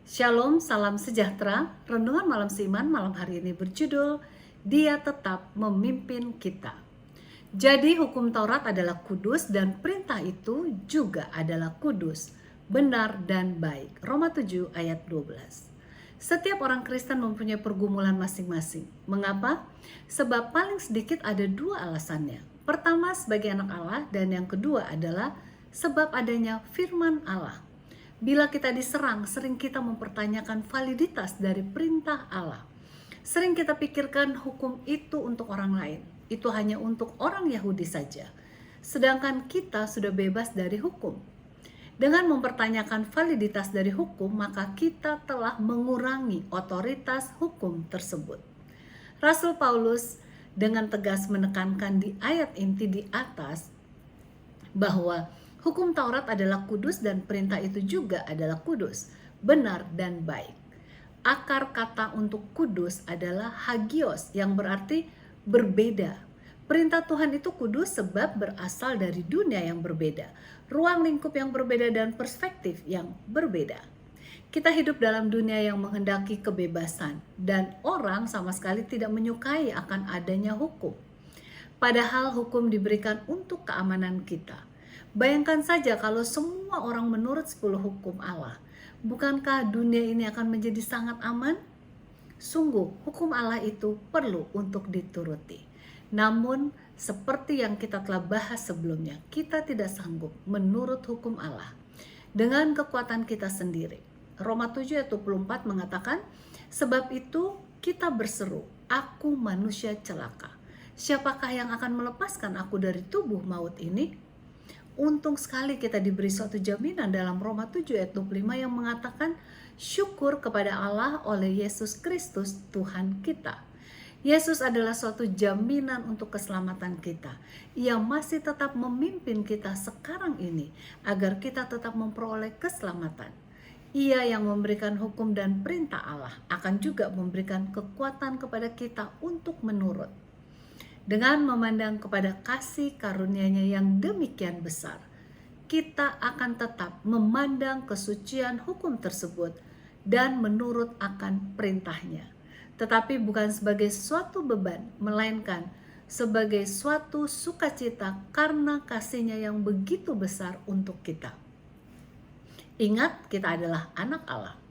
Shalom, salam sejahtera. Renungan malam Siman malam hari ini berjudul Dia Tetap Memimpin Kita. Jadi hukum Taurat adalah kudus dan perintah itu juga adalah kudus, benar dan baik. Roma 7 ayat 12. Setiap orang Kristen mempunyai pergumulan masing-masing. Mengapa? Sebab paling sedikit ada dua alasannya. Pertama sebagai anak Allah dan yang kedua adalah sebab adanya firman Allah. Bila kita diserang, sering kita mempertanyakan validitas dari perintah Allah. Sering kita pikirkan hukum itu untuk orang lain. Itu hanya untuk orang Yahudi saja. Sedangkan kita sudah bebas dari hukum. Dengan mempertanyakan validitas dari hukum, maka kita telah mengurangi otoritas hukum tersebut. Rasul Paulus dengan tegas menekankan di ayat inti di atas bahwa hukum Taurat adalah kudus dan perintah itu juga adalah kudus, benar dan baik. Akar kata untuk kudus adalah hagios yang berarti berbeda. Perintah Tuhan itu kudus sebab berasal dari dunia yang berbeda, ruang lingkup yang berbeda dan perspektif yang berbeda. Kita hidup dalam dunia yang menghendaki kebebasan dan orang sama sekali tidak menyukai akan adanya hukum. Padahal hukum diberikan untuk keamanan kita. Bayangkan saja kalau semua orang menurut 10 hukum Allah. Bukankah dunia ini akan menjadi sangat aman? Sungguh, hukum Allah itu perlu untuk dituruti. Namun, seperti yang kita telah bahas sebelumnya, kita tidak sanggup menurut hukum Allah dengan kekuatan kita sendiri. Roma 7 ayat 24 mengatakan, sebab itu kita berseru, aku manusia celaka. Siapakah yang akan melepaskan aku dari tubuh maut ini? Untung sekali kita diberi suatu jaminan dalam Roma 7 ayat 25 yang mengatakan syukur kepada Allah oleh Yesus Kristus Tuhan kita. Yesus adalah suatu jaminan untuk keselamatan kita. Ia masih tetap memimpin kita sekarang ini agar kita tetap memperoleh keselamatan. Ia yang memberikan hukum dan perintah Allah akan juga memberikan kekuatan kepada kita untuk menurut. Dengan memandang kepada kasih karunia-Nya yang demikian besar, kita akan tetap memandang kesucian hukum tersebut dan menurut akan perintah-Nya. Tetapi bukan sebagai suatu beban, melainkan sebagai suatu sukacita karena kasih-Nya yang begitu besar untuk kita. Ingat, kita adalah anak Allah.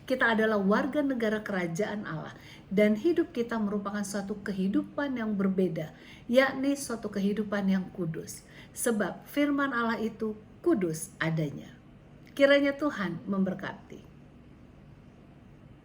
Kita adalah warga negara kerajaan Allah dan hidup kita merupakan suatu kehidupan yang berbeda, yakni suatu kehidupan yang kudus. Sebab firman Allah itu kudus adanya. Kiranya Tuhan memberkati.